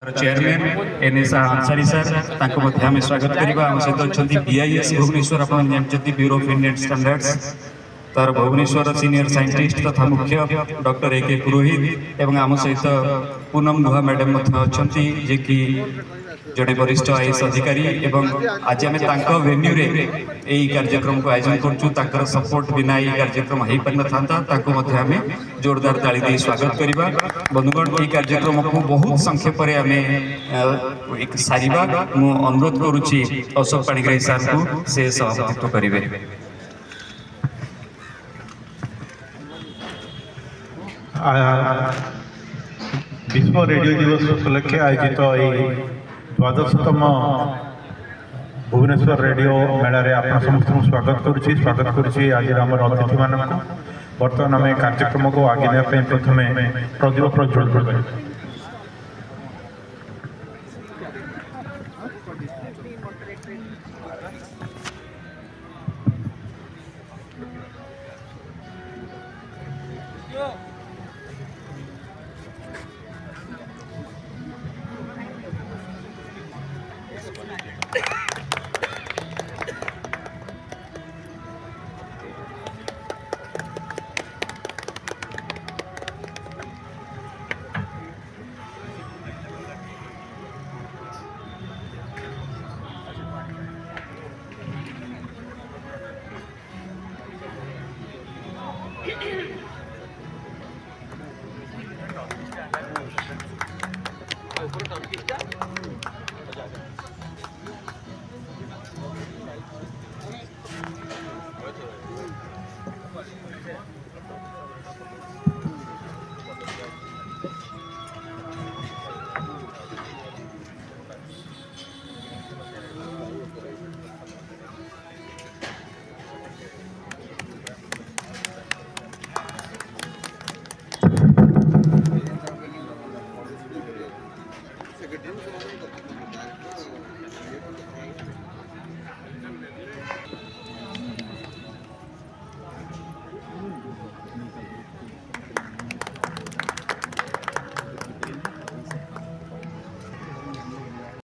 Chairman N S Ansari sir आम स्वागत करवा आम सहित अच्छा बीआईएस भुवनेश्वर आप जानते ब्यूरो ऑफ इंडियन स्टैंडर्ड्स तार भुवनेश्वर सीनियर साइंटिस्ट तथा मुख्य डॉक्टर ए के पुरोहित एवं आम सहित पूनम गुहा मैडम अच्छा जे कि जड़े वरिष्ठ आईएएस अधिकारी एवं आज आम वेन्यू रे यही कार्यक्रम को आयोजन कर सपोर्ट बिना यही कार्यक्रम हो पार था आम जोरदार ताली दे स्वागत करवा। बंधुगण ये कार्यक्रम को बहुत संक्षेप आम सारिबा मु अनुरोध करुच्ची अशोक पाणिग्राही सार को से सभापतित्व करेंगे। विश्व रेडियो दिवस उपलक्षे आयोजित द्वादशतम भुवनेश्वर रेडियो मेलारे आप समस्त स्वागत करुच्ची आज अतिथि मान बर्तमान आम कार्यक्रम को आगे नापी प्रथम प्रदीप प्रज्वल करें।